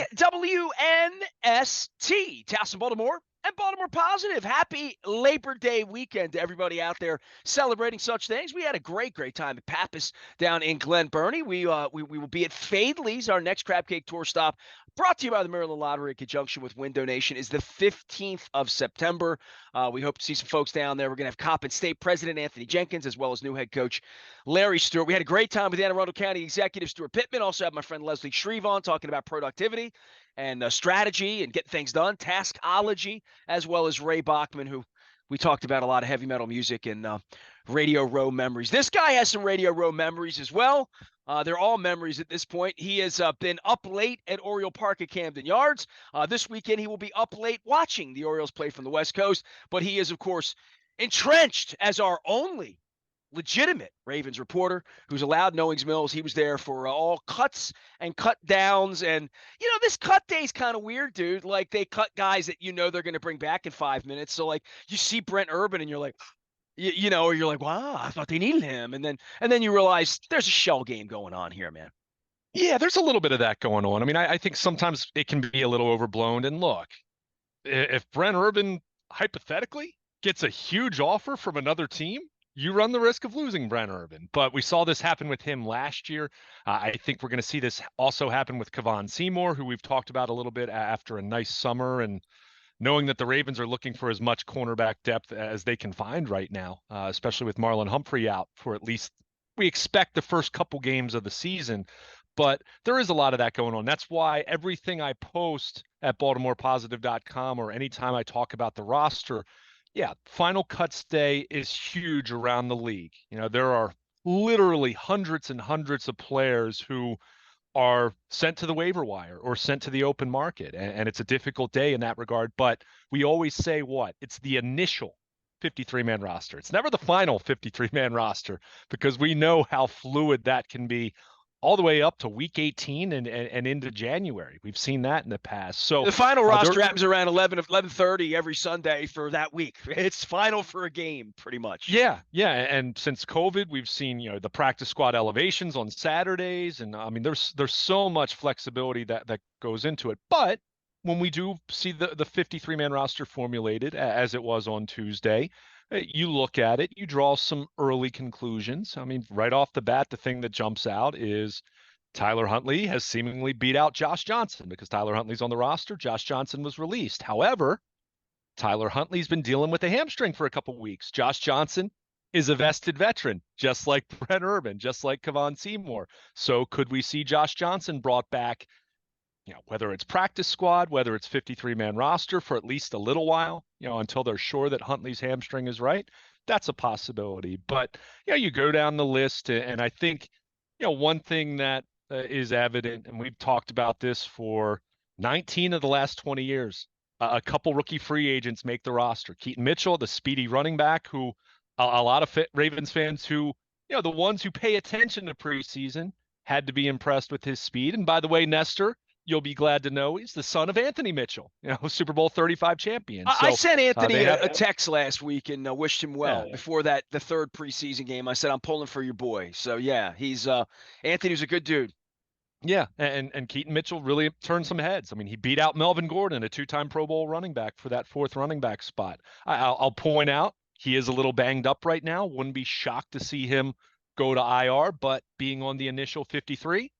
back at WNST, Towson, Baltimore, and Baltimore Positive. Happy Labor Day weekend to everybody out there celebrating such things. We had a great time at Pappas down in Glen Burnie. We will be at Fadley's, our next crab cake tour stop, brought to you by the Maryland Lottery in conjunction with Win Donation, is the 15th of September. We hope to see some folks down there. We're going to have Coppin State President Anthony Jenkins as well as new head coach Larry Stewart. We had a great time with Anne Arundel County Executive Stuart Pittman. Also have my friend Leslie Shreve on talking about productivity and strategy and getting things done, taskology, as well as Ray Bachman, who we talked about a lot of heavy metal music and Radio Row memories. This guy has some Radio Row memories as well. They're all memories at this point. He has been up late at Oriole Park at Camden Yards. This weekend he will be up late watching the Orioles play from the West Coast, but he is, of course, entrenched as our only legitimate Ravens reporter who's allowed Knowings Mills. He was there for all cuts and cut downs. And, this cut day is kind of weird, dude. Like, they cut guys that they're going to bring back in 5 minutes. So, like, you see Brent Urban and you're like, or you're like, wow, I thought they needed him. And then you realize there's a shell game going on here, man. Yeah, there's a little bit of that going on. I mean, I think sometimes it can be a little overblown. And look, if Brent Urban hypothetically gets a huge offer from another team, you run the risk of losing Brent Urban. But we saw this happen with him last year. I think we're going to see this also happen with Kevon Seymour, who we've talked about a little bit after a nice summer, and knowing that the Ravens are looking for as much cornerback depth as they can find right now, especially with Marlon Humphrey out for at least, we expect, the first couple games of the season. But there is a lot of that going on. That's why everything I post at BaltimorePositive.com or anytime I talk about the roster, Final Cuts Day is huge around the league. There are literally hundreds and hundreds of players who are sent to the waiver wire or sent to the open market. And it's a difficult day in that regard. But we always say it's the initial 53-man roster. It's never the final 53-man roster, because we know how fluid that can be all the way up to week 18 and into January. We've seen that in the past. So the final roster happens around 11:30 every Sunday for that week. It's final for a game, pretty much. Yeah. And since COVID, we've seen the practice squad elevations on Saturdays, and I mean there's so much flexibility that goes into it. But when we do see the 53-man roster formulated as it was on Tuesday, you look at it, you draw some early conclusions. I mean, right off the bat, the thing that jumps out is Tyler Huntley has seemingly beat out Josh Johnson, because Tyler Huntley's on the roster. Josh Johnson was released. However, Tyler Huntley's been dealing with a hamstring for a couple of weeks. Josh Johnson is a vested veteran, just like Brent Urban, just like Kevon Seymour. So could we see Josh Johnson brought back, whether it's practice squad, whether it's 53-man roster for at least a little while, until they're sure that Huntley's hamstring is right? That's a possibility. But, you go down the list, and I think, one thing that is evident, and we've talked about this for 19 of the last 20 years, a couple rookie free agents make the roster. Keaton Mitchell, the speedy running back, who a lot of Ravens fans who, the ones who pay attention to preseason had to be impressed with his speed. And by the way, Nestor, you'll be glad to know he's the son of Anthony Mitchell, Super Bowl 35 champion. So, I sent Anthony a text last week and wished him well before the third preseason game. I said, I'm pulling for your boy. So, he's Anthony's a good dude. Yeah, and Keaton Mitchell really turned some heads. I mean, he beat out Melvin Gordon, a two-time Pro Bowl running back, for that fourth running back spot. I'll point out he is a little banged up right now. Wouldn't be shocked to see him go to IR, but being on the initial 53,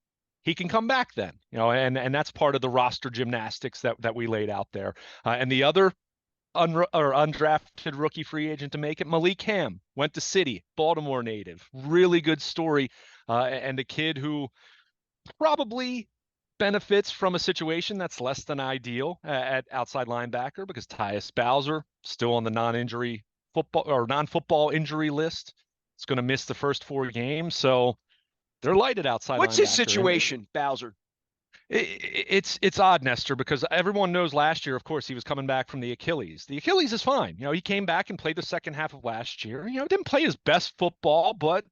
he can come back then, and that's part of the roster gymnastics that we laid out there. And the other undrafted rookie free agent to make it, Malik Ham, went to City, Baltimore native, really good story, and a kid who probably benefits from a situation that's less than ideal at outside linebacker, because Tyus Bowser still on the non-football injury list. It's going to miss the first 4 games, so they're lighted outside. What's his situation, Bowser? It's odd, Nestor, because everyone knows last year, of course, he was coming back from the Achilles. The Achilles is fine. He came back and played the second half of last year. Didn't play his best football, but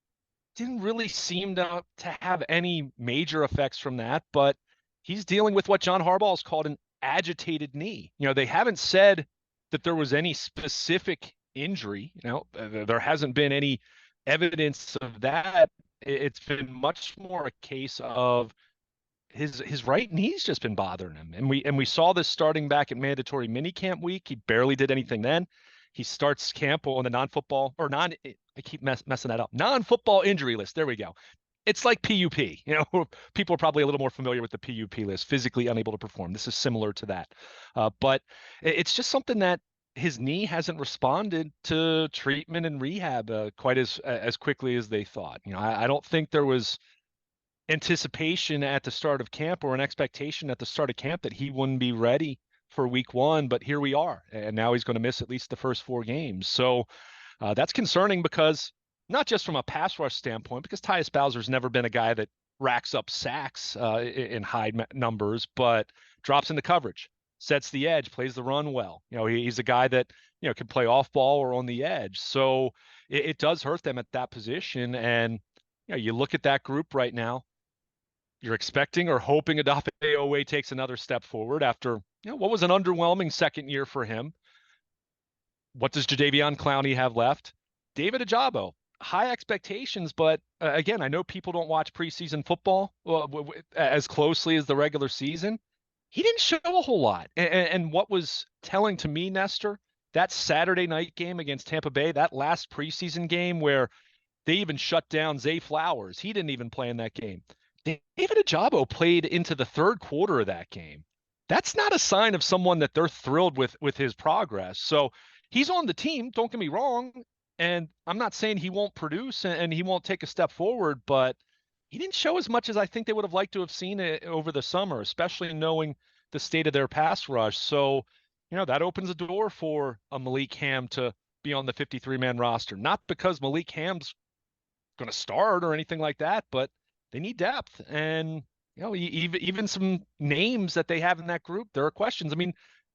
didn't really seem to have any major effects from that. But he's dealing with what John Harbaugh has called an agitated knee. They haven't said that there was any specific injury. There hasn't been any evidence of that. It's been much more a case of his right knee's just been bothering him. And we saw this starting back at mandatory minicamp week. He barely did anything then. He starts camp on the non-football or non I keep messing that up. Non-football injury list. There we go. It's like PUP. People are probably a little more familiar with the PUP list, physically unable to perform. This is similar to that. But it's just something that his knee hasn't responded to treatment and rehab quite as quickly as they thought. I don't think there was anticipation at the start of camp or an expectation at the start of camp that he wouldn't be ready for week one, but here we are. And now he's going to miss at least the first 4 games. So that's concerning because not just from a pass rush standpoint, because Tyus Bowser's never been a guy that racks up sacks in high numbers, but drops into coverage, sets the edge, plays the run well. He's a guy that, can play off ball or on the edge. So it does hurt them at that position. And, you look at that group right now, you're expecting or hoping Odafe Oweh takes another step forward after, what was an underwhelming second year for him. What does Jadeveon Clowney have left? David Ajabo, high expectations, but again, I know people don't watch preseason football as closely as the regular season. He didn't show a whole lot. And what was telling to me, Nestor, that Saturday night game against Tampa Bay, that last preseason game where they even shut down Zay Flowers, he didn't even play in that game. David Ajabo played into the third quarter of that game. That's not a sign of someone that they're thrilled with his progress. So he's on the team, don't get me wrong. And I'm not saying he won't produce and he won't take a step forward, but he didn't show as much as I think they would have liked to have seen it over the summer, especially knowing the state of their pass rush. So, that opens a door for a Malik Ham to be on the 53-man roster. Not because Malik Ham's going to start or anything like that, but they need depth. And, even some names that they have in that group, there are questions. I mean,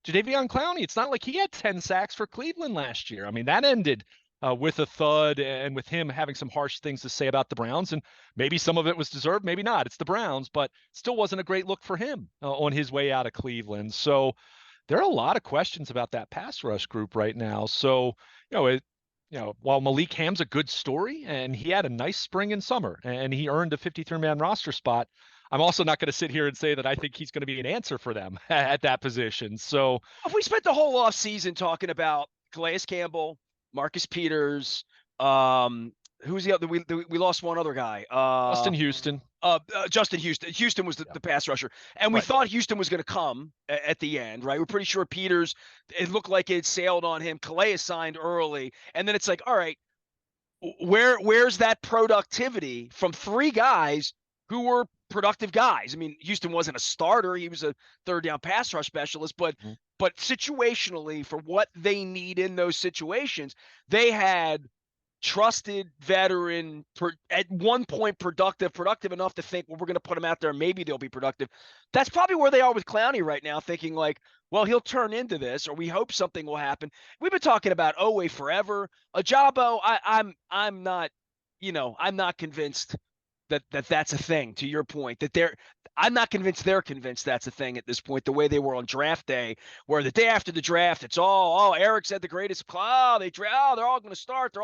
Jadeveon Clowney, it's not like he had 10 sacks for Cleveland last year. I mean, that ended with a thud and with him having some harsh things to say about the Browns. And maybe some of it was deserved, maybe not. It's the Browns, but still wasn't a great look for him on his way out of Cleveland. So there are a lot of questions about that pass rush group right now. So, while Malik Ham's a good story and he had a nice spring and summer and he earned a 53-man roster spot, I'm also not going to sit here and say that I think he's going to be an answer for them at that position. So if we spent the whole off season talking about Calais Campbell, Marcus Peters, who's the other? We lost one other guy. Justin Houston. Justin Houston. Houston was the pass rusher, and we thought Houston was going to come at the end, right? We're pretty sure Peters. It looked like it sailed on him. Calais signed early, and then it's like, all right, where's that productivity from 3 guys who were productive guys? I mean, Houston wasn't a starter; he was a third down pass rush specialist, but situationally, for what they need in those situations, they had trusted veteran, at one point productive enough to think, well, we're going to put him out there. Maybe they'll be productive. That's probably where they are with Clowney right now, thinking like, well, he'll turn into this, or we hope something will happen. We've been talking about Oweh forever. Ajabo, I'm not, I'm not convinced that that's a thing. To your point, I'm not convinced they're convinced that's a thing at this point, the way they were on draft day, where the day after the draft, it's all, Eric said the greatest, they're all going to start.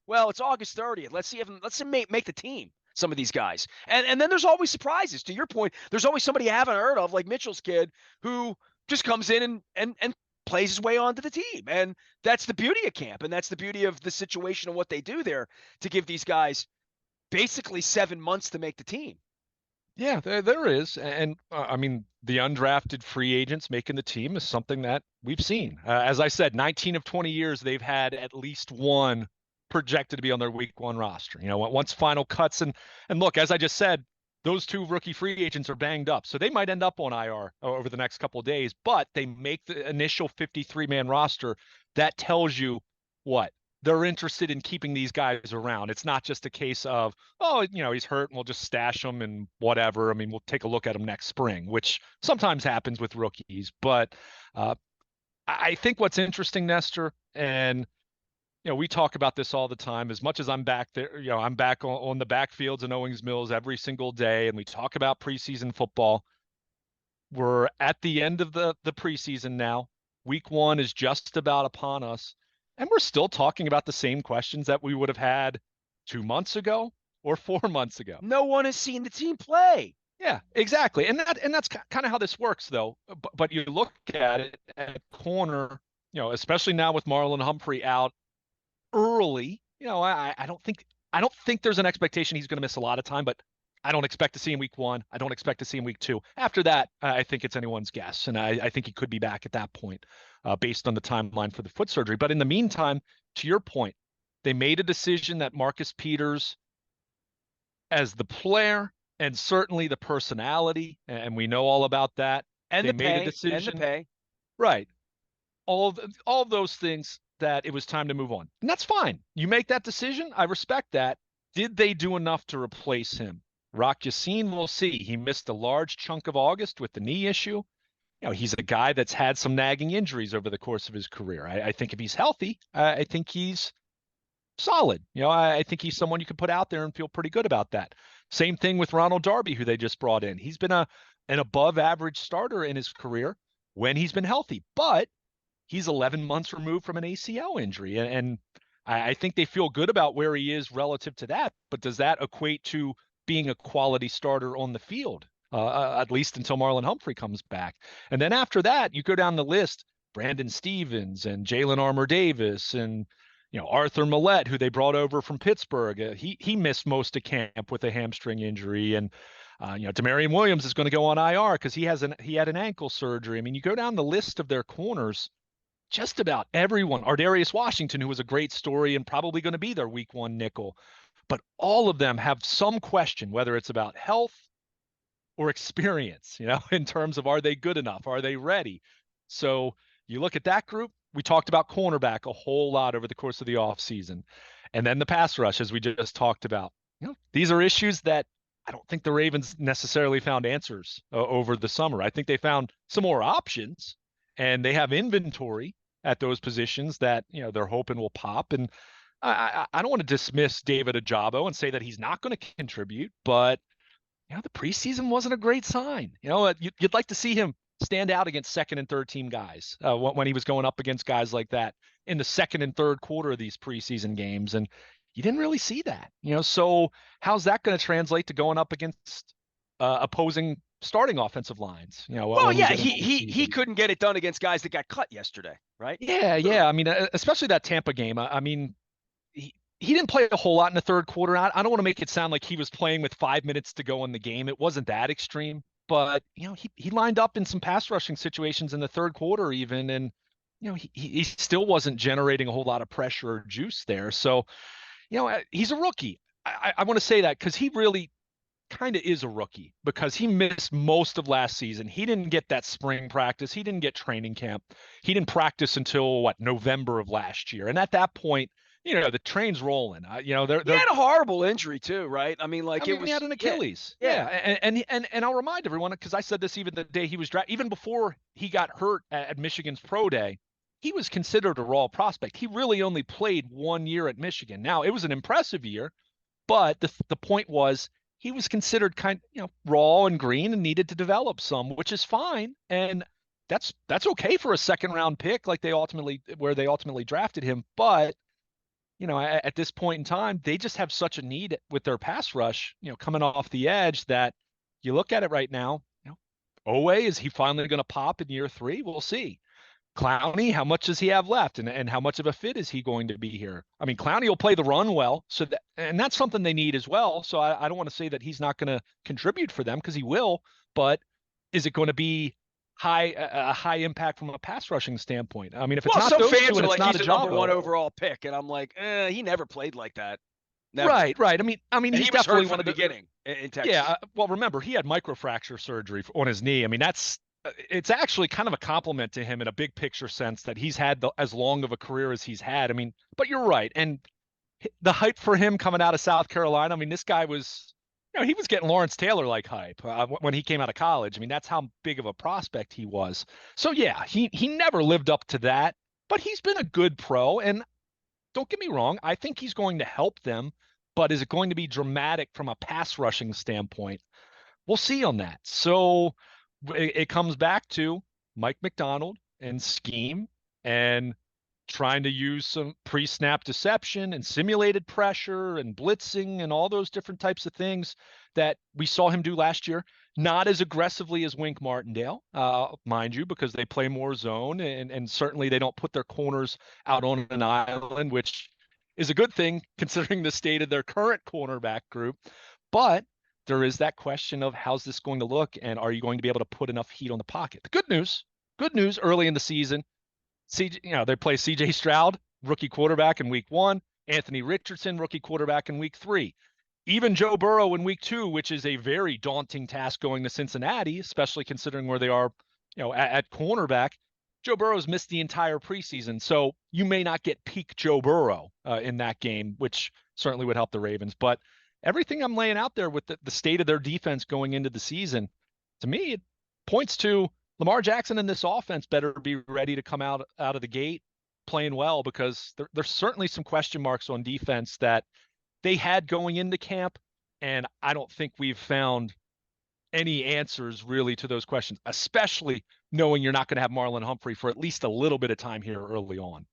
Well, it's August 30th. Let's see them make the team, some of these guys. And then there's always surprises. To your point, there's always somebody you haven't heard of, like Mitchell's kid, who just comes in and plays his way onto the team. And that's the beauty of camp, and that's the beauty of the situation and what they do there to give these guys basically 7 months to make the team. Yeah, there is. And I mean, the undrafted free agents making the team is something that we've seen. As I said, 19 of 20 years, they've had at least one projected to be on their week one roster. Once final cuts and look, as I just said, those 2 rookie free agents are banged up. So they might end up on IR over the next couple of days, but they make the initial 53-man roster. That tells you what? They're interested in keeping these guys around. It's not just a case of, he's hurt and we'll just stash him and whatever. I mean, we'll take a look at him next spring, which sometimes happens with rookies. But I think what's interesting, Nestor, and we talk about this all the time. As much as I'm back there, I'm back on the backfields in Owings Mills every single day, and we talk about preseason football. We're at the end of the preseason now. Week one is just about upon us. And we're still talking about the same questions that we would have had 2 months ago or 4 months ago. No one has seen the team play. Yeah, exactly. And that's kind of how this works, though. But you look at it at corner, especially now with Marlon Humphrey out early. I don't think there's an expectation he's going to miss a lot of time, but I don't expect to see him week 1. I don't expect to see him week 2. After that, I think it's anyone's guess, and I think he could be back at that point, based on the timeline for the foot surgery. But in the meantime, to your point, they made a decision that Marcus Peters, as the player and certainly the personality, and we know all about that. And They the made a pay, and the decision, pay. right? All of those things, that it was time to move on. And that's fine. You make that decision. I respect that. Did they do enough to replace him? Rock Yassin, we'll see. He missed a large chunk of August with the knee issue. He's a guy that's had some nagging injuries over the course of his career. I think if he's healthy, I think he's solid. I think he's someone you can put out there and feel pretty good about that. Same thing with Ronald Darby, who they just brought in. He's been an above average starter in his career when he's been healthy, but he's 11 months removed from an ACL injury. And I think they feel good about where he is relative to that. But does that equate to being a quality starter on the field, at least until Marlon Humphrey comes back? And then after that, you go down the list: Brandon Stevens and Jalen Armour Davis and Arthur Millette, who they brought over from Pittsburgh. He missed most of camp with a hamstring injury, and Demarion Williams is going to go on IR because he had an ankle surgery. I mean, you go down the list of their corners, just about everyone. Ardarius Washington, who was a great story and probably going to be their week 1 nickel, but all of them have some question, whether it's about health or experience, in terms of, are they good enough? Are they ready? So you look at that group. We talked about cornerback a whole lot over the course of the offseason. And then the pass rush, as we just talked about. These are issues that I don't think the Ravens necessarily found answers over the summer. I think they found some more options, and they have inventory at those positions that they're hoping will pop. And I don't want to dismiss David Ajabo and say that he's not going to contribute, but the preseason wasn't a great sign. You'd like to see him stand out against second and third team guys when he was going up against guys like that in the second and third quarter of these preseason games. And you didn't really see that, so how's that going to translate to going up against opposing starting offensive lines, Well, when we yeah, get into he the couldn't get it done against guys that got cut yesterday, right? Yeah, yeah. I mean, especially that Tampa game. I mean, he didn't play a whole lot in the third quarter. I don't want to make it sound like he was playing with 5 minutes to go in the game. It wasn't that extreme, but he lined up in some pass rushing situations in the third quarter even, and he still wasn't generating a whole lot of pressure or juice there. So he's a rookie. I want to say that because he really kind of is a rookie, because he missed most of last season. He didn't get that spring practice. He didn't get training camp. He didn't practice until November of last year. And at that point, the train's rolling. He had a horrible injury too, right? I mean, I like it mean, he had was, an yeah, Achilles. yeah. Yeah. And I'll remind everyone, because I said this even the day he was drafted, even before he got hurt at Michigan's pro day, he was considered a raw prospect. He really only played 1 year at Michigan. Now, it was an impressive year, but the point was, he was considered raw and green and needed to develop some, which is fine. And that's okay for a second round pick, like they ultimately drafted him. But at this point in time, they just have such a need with their pass rush, coming off the edge, that you look at it right now. Owe, is he finally going to pop in year 3? We'll see. Clowney, how much does he have left, and how much of a fit is he going to be here? I mean, Clowney will play the run well, and that's something they need as well. So I don't want to say that he's not going to contribute for them, because he will, but is it going to be a high impact from a pass rushing standpoint? I mean, if it's Well, not some those two fans and are it's like, not he's a a number 1 Jabo, overall pick, and I'm like, he never played like that, never. right? I mean, And he's he was hurt definitely from one the of the beginning in yeah. Texas. Well, remember, he had microfracture surgery on his knee. I mean, it's actually kind of a compliment to him in a big picture sense that he's had as long of a career as he's had. I mean, but you're right. And the hype for him coming out of South Carolina, I mean, this guy was, he was getting Lawrence Taylor like hype when he came out of college. I mean, that's how big of a prospect he was. So yeah, he never lived up to that, but he's been a good pro. And don't get me wrong, I think he's going to help them. But is it going to be dramatic from a pass rushing standpoint? We'll see on that. So it comes back to Mike McDonald and scheme, and trying to use some pre-snap deception and simulated pressure and blitzing and all those different types of things that we saw him do last year. not as aggressively as Wink Martindale, mind you, because they play more zone, and certainly they don't put their corners out on an island, which is a good thing considering the state of their current cornerback group. But there is that question of how's this going to look, and are you going to be able to put enough heat on the pocket? The good news early in the season, they play CJ Stroud, rookie quarterback in week 1, Anthony Richardson, rookie quarterback in week 3. Even Joe Burrow in week 2, which is a very daunting task going to Cincinnati, especially considering where they are, at cornerback. Joe Burrow's missed the entire preseason, so you may not get peak Joe Burrow in that game, which certainly would help the Ravens. But everything I'm laying out there with the state of their defense going into the season, to me, it points to Lamar Jackson and this offense better be ready to come out of the gate playing well, because there's certainly some question marks on defense that they had going into camp, and I don't think we've found any answers really to those questions, especially knowing you're not going to have Marlon Humphrey for at least a little bit of time here early on.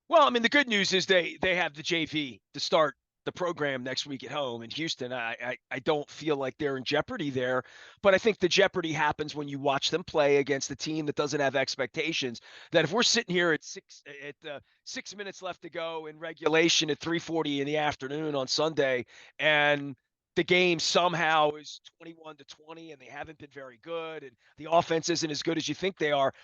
Well, I mean, the good news is they have the JV to start the program next week at home in Houston. I don't feel like they're in jeopardy there, but I think the jeopardy happens when you watch them play against a team that doesn't have expectations. That if we're sitting here at 6 minutes left to go in regulation at 3:40 in the afternoon on Sunday, and the game somehow is 21-20, and they haven't been very good, and the offense isn't as good as you think they are,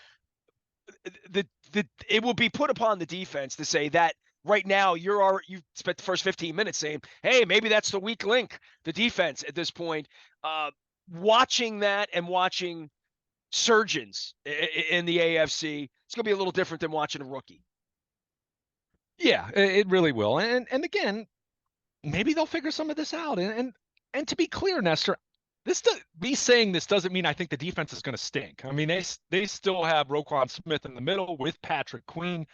it will be put upon the defense to say that right now you've spent the first 15 minutes saying, hey, maybe that's the weak link, the defense at this point. Watching that and watching surgeons in the AFC, it's going to be a little different than watching a rookie. Yeah, it really will. And again, maybe they'll figure some of this out. And to be clear, Nestor, me saying this doesn't mean I think the defense is going to stink. I mean, they still have Roquan Smith in the middle with Patrick Queen.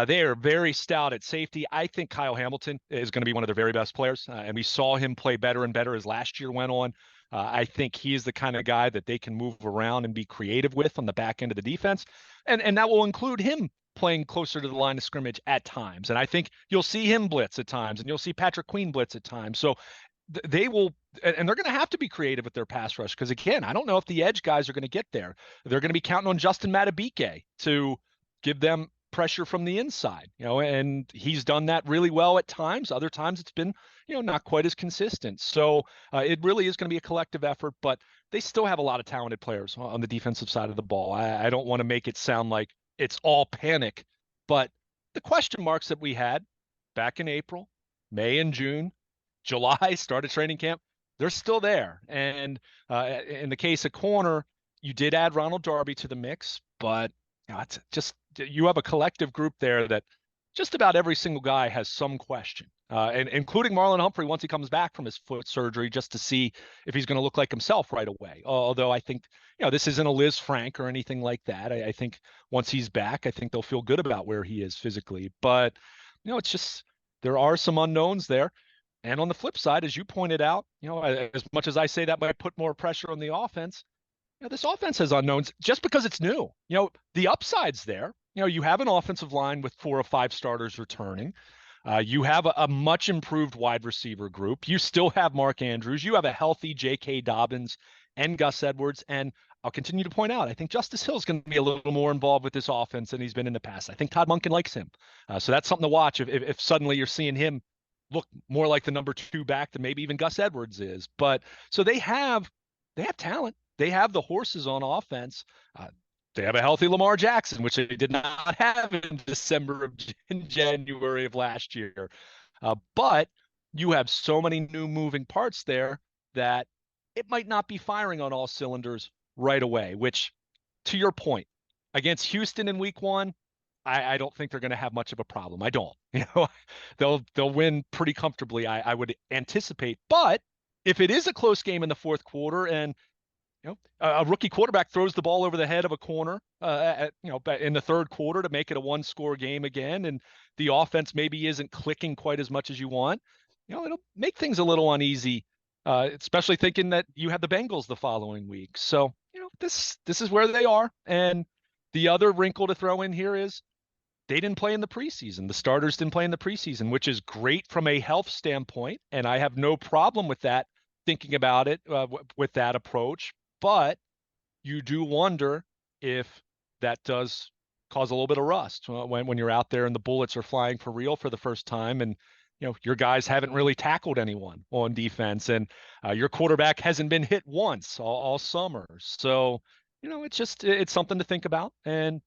They are very stout at safety. I think Kyle Hamilton is going to be one of their very best players, and we saw him play better and better as last year went on. I think he is the kind of guy that they can move around and be creative with on the back end of the defense, and that will include him playing closer to the line of scrimmage at times. And I think you'll see him blitz at times, and you'll see Patrick Queen blitz at times. So they will, and they're going to have to be creative with their pass rush, because again, I don't know if the edge guys are going to get there. They're going to be counting on Justin Madubuike to give them pressure from the inside, and he's done that really well at times. Other times it's been, not quite as consistent. So it really is going to be a collective effort, but they still have a lot of talented players on the defensive side of the ball. I don't want to make it sound like it's all panic, but the question marks that we had back in April, May and June, July, started training camp, they're still there. And in the case of corner, you did add Ronald Darby to the mix, but it's just, you have a collective group there that just about every single guy has some question, and including Marlon Humphrey once he comes back from his foot surgery, just to see if he's going to look like himself right away. Although I think, this isn't a Liz Frank or anything like that. I think once he's back, I think they'll feel good about where he is physically. But, it's just, there are some unknowns there. And on the flip side, as you pointed out, as much as I say that might put more pressure on the offense, this offense has unknowns just because it's new. The upside's there. You have an offensive line with 4 or 5 starters returning. You have a much improved wide receiver group. You still have Mark Andrews. You have a healthy J.K. Dobbins and Gus Edwards. And I'll continue to point out, I think Justice Hill is going to be a little more involved with this offense than he's been in the past. I think Todd Monken likes him. So that's something to watch if suddenly you're seeing him look more like the number 2 back than maybe even Gus Edwards is. But so they have talent. They have the horses on offense. They have a healthy Lamar Jackson, which they did not have in January of last year. But you have so many new moving parts there that it might not be firing on all cylinders right away, which, to your point, against Houston in week 1, I don't think they're going to have much of a problem. I don't. They'll win pretty comfortably, I would anticipate. But if it is a close game in the fourth quarter and a rookie quarterback throws the ball over the head of a corner, in the third quarter to make it a 1-score game again, and the offense maybe isn't clicking quite as much as you want, it'll make things a little uneasy, especially thinking that you have the Bengals the following week. So, this is where they are. And the other wrinkle to throw in here is they didn't play in the preseason. The starters didn't play in the preseason, which is great from a health standpoint, and I have no problem with that, thinking about it with that approach. but you do wonder if that does cause a little bit of rust when you're out there and the bullets are flying for real for the first time, and your guys haven't really tackled anyone on defense, and your quarterback hasn't been hit once all summer. So it's something to think about, and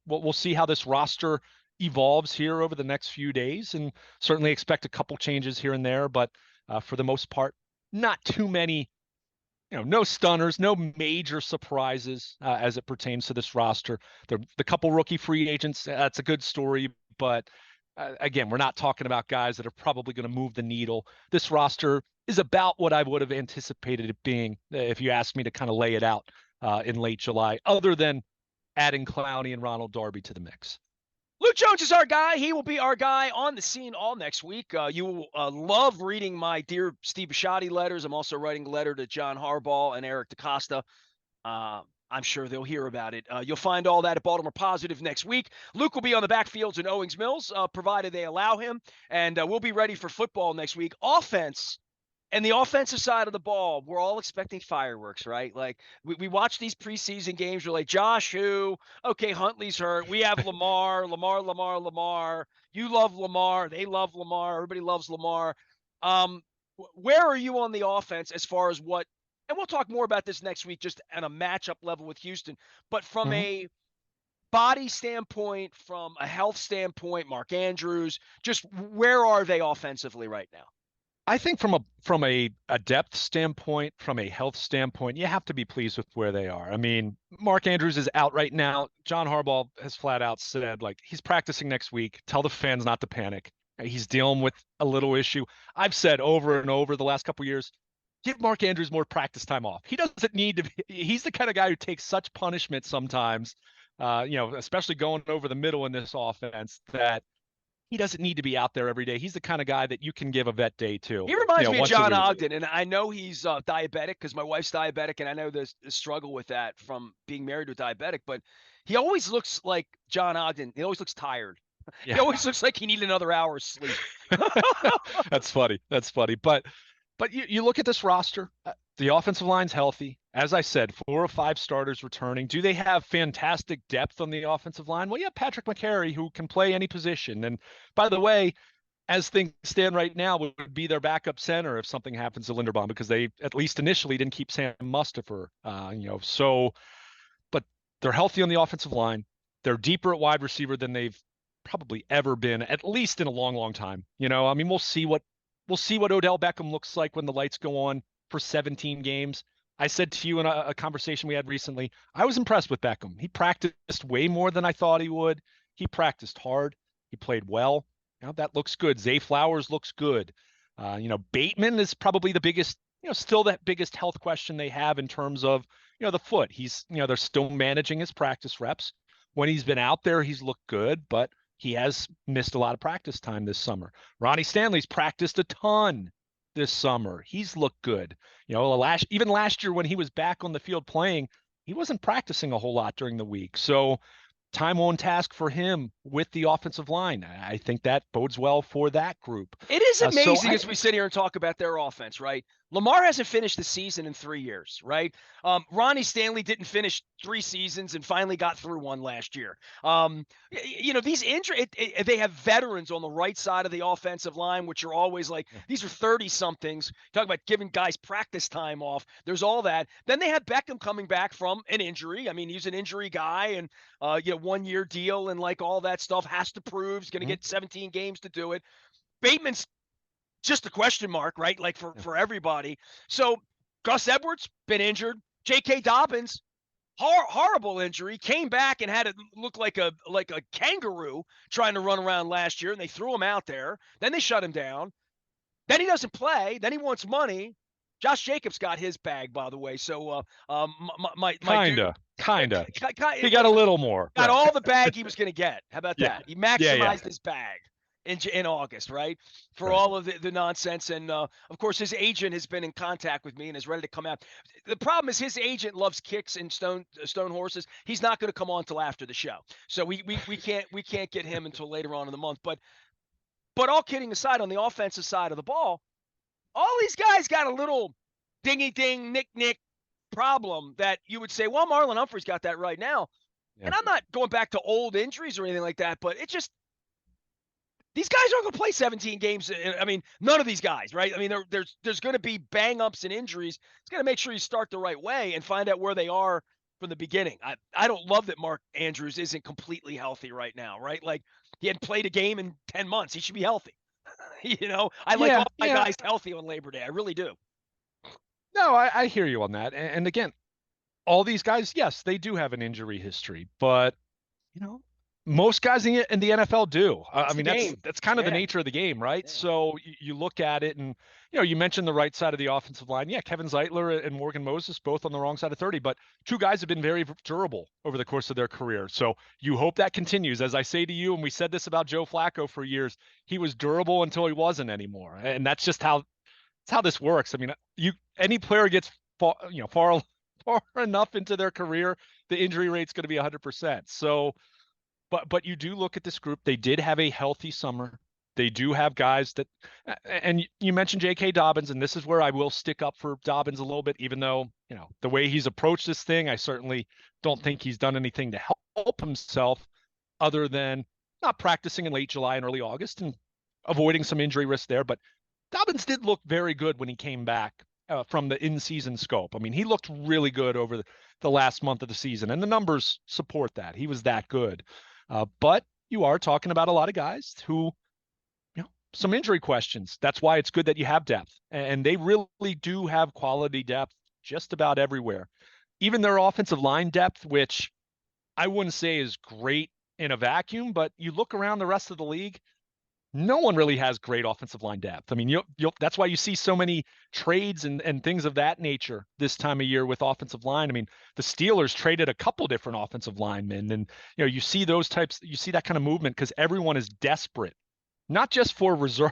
we'll see how this roster evolves here over the next few days, and certainly expect a couple changes here and there, but for the most part, not too many, no stunners, no major surprises as it pertains to this roster. The couple rookie free agents, that's a good story, but again, we're not talking about guys that are probably going to move the needle. This roster is about what I would have anticipated it being if you asked me to kind of lay it out in late July, other than adding Clowney and Ronald Darby to the mix. Luke Jones is our guy. He will be our guy on the scene all next week. You will love reading my Dear Steve Bisciotti letters. I'm also writing a letter to John Harbaugh and Eric DaCosta. I'm sure they'll hear about it. You'll find all that at Baltimore Positive next week. Luke will be on the backfields in Owings Mills, provided they allow him. And we'll be ready for football next week. Offense. And the offensive side of the ball, we're all expecting fireworks, right? Like we watch these preseason games. We're like, Josh, who? Okay, Huntley's hurt. We have Lamar. You love Lamar. They love Lamar. Everybody loves Lamar. Where are you on the offense as far as what? And we'll talk more about this next week, just at a matchup level with Houston. But from a body standpoint, from a health standpoint, Mark Andrews, just where are they offensively right now? I think from a depth standpoint, from a health standpoint, you have to be pleased with where they are. I mean, Mark Andrews is out right now. John Harbaugh has flat out said, like, he's practicing next week. Tell the fans not to panic. He's dealing with a little issue. I've said over and over the last couple of years, give Mark Andrews more practice time off. He doesn't need to be. He's the kind of guy who takes such punishment sometimes, especially going over the middle in this offense, that he doesn't need to be out there every day. He's the kind of guy that you can give a vet day to. He reminds me of John Ogden, and I know he's diabetic because my wife's diabetic, and I know there's a struggle with that from being married to a diabetic, but he always looks like John Ogden. He always looks tired. Yeah. He always looks like he needed another hour's sleep. That's funny. But you look at this roster, the offensive line's healthy. As I said, 4 or 5 starters returning. Do they have fantastic depth on the offensive line? Well, yeah, Patrick McCary, who can play any position. And by the way, as things stand right now, would be their backup center if something happens to Linderbaum, because they, at least initially, didn't keep Sam Mustipher. But they're healthy on the offensive line. They're deeper at wide receiver than they've probably ever been, at least in a long, long time. I mean, we'll see what Odell Beckham looks like when the lights go on for 17 games. I said to you in a conversation we had recently, I was impressed with Beckham. He practiced way more than I thought he would. He practiced hard. He played well. That looks good. Zay Flowers looks good. Bateman is probably the biggest, still that biggest health question they have in terms of, the foot. He's, they're still managing his practice reps. When he's been out there, he's looked good, but he has missed a lot of practice time this summer. Ronnie Stanley's practiced a ton this summer. He's looked good. Even last year when he was back on the field playing, he wasn't practicing a whole lot during the week. So time on task for him with the offensive line. I think that bodes well for that group. It is amazing as we sit here and talk about their offense, right? Lamar hasn't finished the season in 3 years, right? Ronnie Stanley didn't finish 3 seasons and finally got through one last year. These injuries, they have veterans on the right side of the offensive line, which are always like, these are 30-somethings. Talk about giving guys practice time off. There's all that. Then they have Beckham coming back from an injury. I mean, he's an injury guy, and 1-year deal and like all that stuff, has to prove he's going to get 17 games to do it. Bateman's just a question mark, right? Like for everybody. So Gus Edwards been injured. J.K. Dobbins, horrible injury, came back and had it look like a kangaroo trying to run around last year, and they threw him out there. Then they shut him down. Then he doesn't play. Then he wants money. Josh Jacobs got his bag, by the way. So my kinda. He got a little more. Got all the bag he was going to get. How about that? He maximized his bag in August, right? For all of the nonsense. And, of course, his agent has been in contact with me and is ready to come out. The problem is his agent loves kicks and stone horses. He's not going to come on until after the show. So we can't get him until later on in the month. But all kidding aside, on the offensive side of the ball, all these guys got a little dingy-ding, nick-nick problem that you would say, well, Marlon Humphrey's got that right now. Yeah. And I'm not going back to old injuries or anything like that, but it just these guys aren't going to play 17 games. I mean, none of these guys, right? I mean, there's going to be bang ups and injuries. It's going to make sure you start the right way and find out where they are from the beginning. I don't love that Mark Andrews isn't completely healthy right now, right? Like he hadn't played a game in 10 months. He should be healthy. I like Yeah, all my yeah. guys healthy on Labor Day. I really do. No, I hear you on that. And again, all these guys, yes, they do have an injury history, but you know, most guys in the NFL do. I It's the mean, that's game. kind of the Yeah. nature of the game, right? Yeah. So you look at it, and you mentioned the right side of the offensive line. Yeah, Kevin Zeitler and Morgan Moses both on the wrong side of 30, but two guys have been very durable over the course of their career. So you hope that continues. As I say to you, and we said this about Joe Flacco for years, he was durable until he wasn't anymore, and that's just how this works. I mean, any player gets far far enough into their career, the injury rate's going to be 100%. So, but you do look at this group. They did have a healthy summer. They do have guys that, and you mentioned J.K. Dobbins, and this is where I will stick up for Dobbins a little bit, even though the way he's approached this thing, I certainly don't think he's done anything to help himself other than not practicing in late July and early August and avoiding some injury risk there. But Dobbins did look very good when he came back from the in-season scope. I mean, he looked really good over the last month of the season, and the numbers support that. He was that good. But you are talking about a lot of guys who, some injury questions. That's why it's good that you have depth, and they really do have quality depth just about everywhere. Even their offensive line depth, which I wouldn't say is great in a vacuum, but you look around the rest of the league, no one really has great offensive line depth. I mean, that's why you see so many trades and things of that nature this time of year with offensive line. I mean, the Steelers traded a couple different offensive linemen, and you see you see that kind of movement because everyone is desperate, not just for reserve.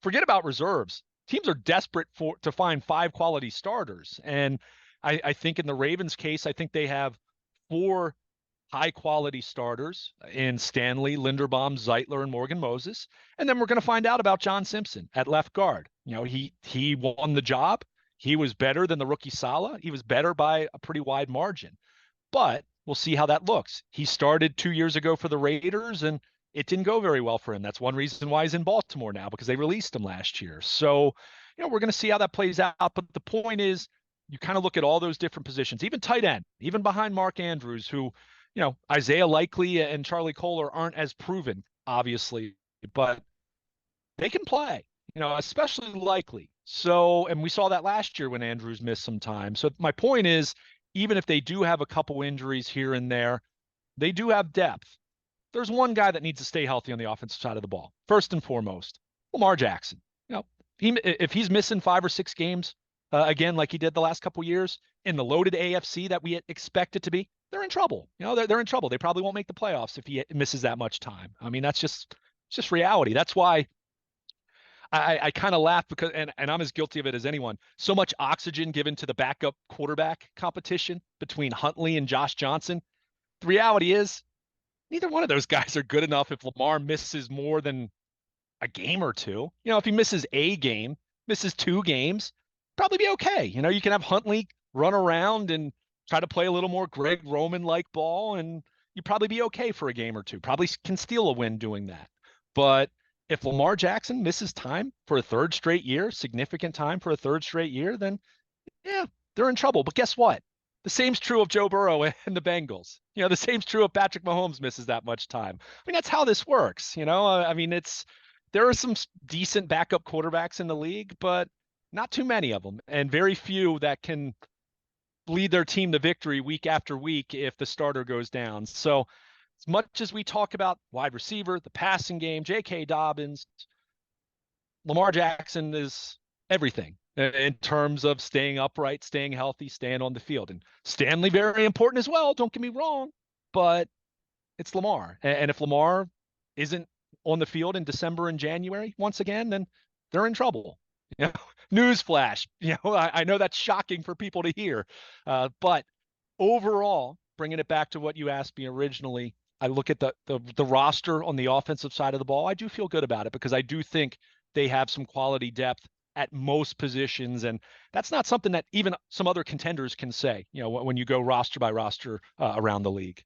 Forget about reserves. Teams are desperate to find 5 quality starters, and I think in the Ravens' case, I think they have 4 high quality starters in Stanley, Linderbaum, Zeitler, and Morgan Moses. And then we're going to find out about John Simpson at left guard. He won the job. He was better than the rookie Saleh. He was better by a pretty wide margin. But we'll see how that looks. He started 2 years ago for the Raiders, and it didn't go very well for him. That's one reason why he's in Baltimore now, because they released him last year. So, we're going to see how that plays out. But the point is, you kind of look at all those different positions, even tight end, even behind Mark Andrews, who Isaiah Likely and Charlie Kohler aren't as proven, obviously, but they can play, especially Likely. So, and we saw that last year when Andrews missed some time. So my point is, even if they do have a couple injuries here and there, they do have depth. There's one guy that needs to stay healthy on the offensive side of the ball. First and foremost, Lamar Jackson. If he's missing 5 or 6 games, again, like he did the last couple years in the loaded AFC that we expect it to be, they're in trouble. They're in trouble. They probably won't make the playoffs if he misses that much time. I mean, that's just reality. That's why I kind of laugh because, and I'm as guilty of it as anyone. So much oxygen given to the backup quarterback competition between Huntley and Josh Johnson. The reality is, neither one of those guys are good enough if Lamar misses more than a game or two. If he misses a game, misses 2 games, probably be okay. You can have Huntley run around and try to play a little more Greg Roman like ball, and you'd probably be okay for a game or two. Probably can steal a win doing that. But if Lamar Jackson misses time for a 3rd straight year, significant time for a 3rd straight year, then yeah, they're in trouble. But guess what? The same's true of Joe Burrow and the Bengals. The same's true if Patrick Mahomes misses that much time. I mean, that's how this works. I mean, there are some decent backup quarterbacks in the league, but not too many of them, and very few that can lead their team to victory week after week if the starter goes down. So as much as we talk about wide receiver, the passing game, J.K. Dobbins, Lamar Jackson is everything in terms of staying upright, staying healthy, staying on the field. And Stanley, very important as well, don't get me wrong, but it's Lamar. And if Lamar isn't on the field in December and January once again, then they're in trouble. Newsflash. I know that's shocking for people to hear, but overall, bringing it back to what you asked me originally, I look at the roster on the offensive side of the ball. I do feel good about it because I do think they have some quality depth at most positions, and that's not something that even some other contenders can say. When you go roster by roster around the league.